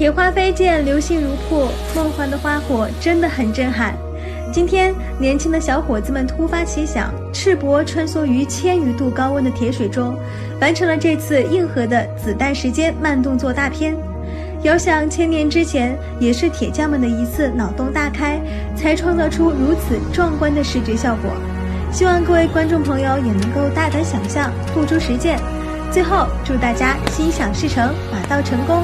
野花飞溅，流星如瀑，梦幻的花火真的很震撼。今天，年轻的小伙子们突发奇想，赤膊穿梭于1000余度高温的铁水中，完成了这次硬核的子弹时间慢动作大片。遥想1000年之前，也是铁匠们的一次脑洞大开，才创造出如此壮观的视觉效果。希望各位观众朋友也能够大胆想象，付诸实践。最后，祝大家心想事成，马到成功。